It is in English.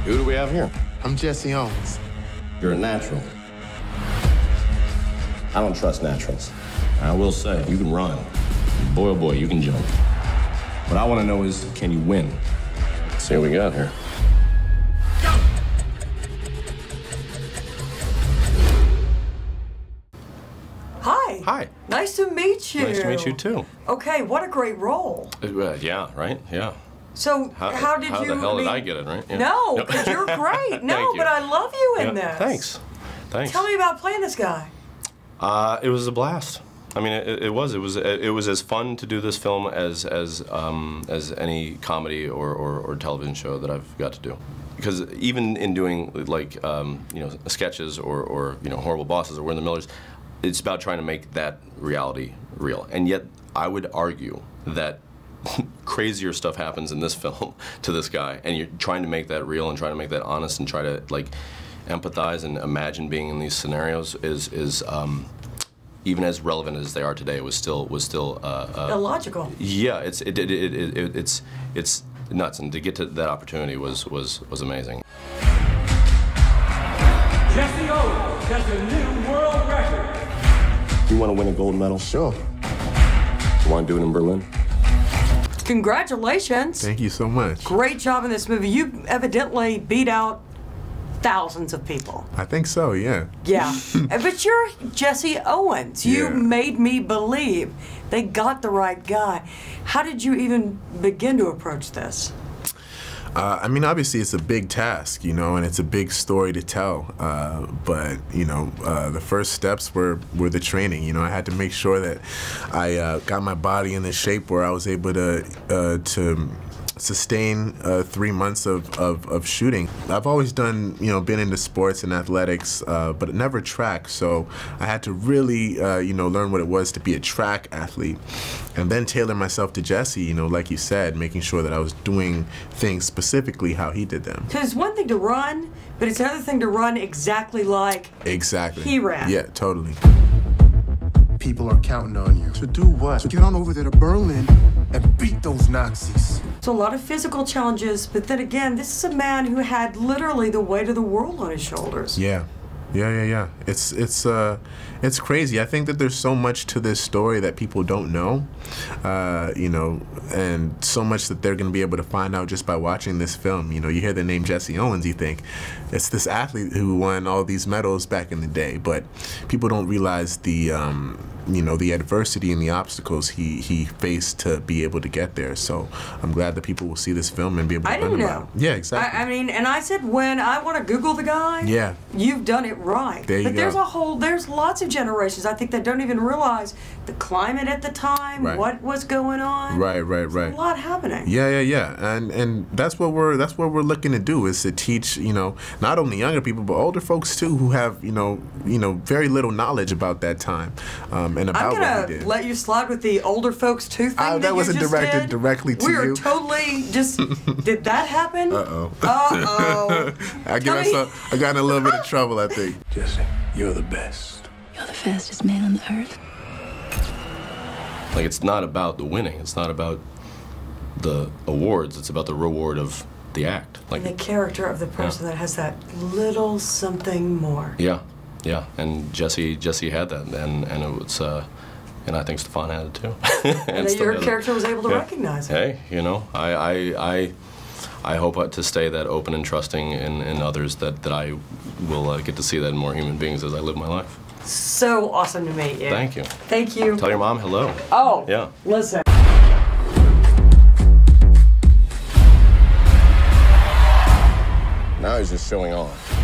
Who do we have here? I'm Jesse Owens. You're a natural. I don't trust naturals. I will say, you can run. Boy, oh boy, you can jump. What I want to know is, can you win? Let's see what we got here. Hi. Hi. Nice to meet you. Nice to meet you too. Okay, what a great role. Yeah, right? Yeah. So how did you? How the hell did I get it, right? Yeah. No, because you're great. No, but I love you in this. Thanks. Thanks. Tell me about playing this guy. It was a blast. I mean, it was as fun to do this film as any comedy or television show that I've got to do. Because even in doing like you know, sketches or you know, Horrible Bosses or We're in the Millers, it's about trying to make that reality real. And yet, I would argue that crazier stuff happens in this film to this guy, and you're trying to make that real and trying to make that honest and try to like empathize and imagine being in these scenarios is even as relevant as they are today. It was still illogical. Yeah, it's nuts, and to get to that opportunity was amazing. Jesse Owens has a new world record. You want to win a gold medal? Sure. You want to do it in Berlin? Congratulations. Thank you so much. Great job in this movie. You evidently beat out thousands of people. I think so, yeah. Yeah. But you're Jesse Owens. You made me believe they got the right guy. How did you even begin to approach this? I mean, obviously it's a big task, you know, and it's a big story to tell. But, you know, the first steps were the training. You know, I had to make sure that I got my body in the shape where I was able to sustain 3 months of shooting. I've always done, you know, been into sports and athletics, but never track, so I had to really, you know, learn what it was to be a track athlete, and then tailor myself to Jesse, you know, like you said, making sure that I was doing things specifically how he did them. Because it's one thing to run, but it's another thing to run exactly like he ran. Yeah, totally. People are counting on you. To do what? To get on over there to Berlin and beat those Nazis. So a lot of physical challenges, but then again, this is a man who had literally the weight of the world on his shoulders. Yeah. It's crazy. I think that there's so much to this story that people don't know, you know, and so much that they're going to be able to find out just by watching this film. You know, you hear the name Jesse Owens, you think it's this athlete who won all these medals back in the day, but people don't realize the you know, the adversity and the obstacles he faced to be able to get there. So I'm glad that people will see this film and be able to learn about it. Yeah, exactly. I mean, and I said when I want to Google the guy, yeah, you've done it right. There you go. There's lots of generations, I think, that don't even realize the climate at the time, what was going on. Right. There's a lot happening. Yeah. And that's what we're looking to do, is to teach, you know, not only younger people but older folks too, who have, you know, very little knowledge about that time. And about I'm gonna let you slide with the older folks too thing. That wasn't directed directly to you. We are totally just. Did that happen? I got in a little bit of trouble, I think. Jesse, you're the best. You're the fastest man on the earth. Like, it's not about the winning. It's not about the awards. It's about the reward of the act. Like, and the character of the person that has that little something more. Yeah. And Jesse had that, and it was, and I think Stephan had it too. And your character was able to recognize it. Hey, you know, I hope to stay that open and trusting in others, that I will get to see that in more human beings as I live my life. So awesome to meet you. Thank you. Thank you. Tell your mom hello. Oh, yeah. Listen. Now he's just showing off.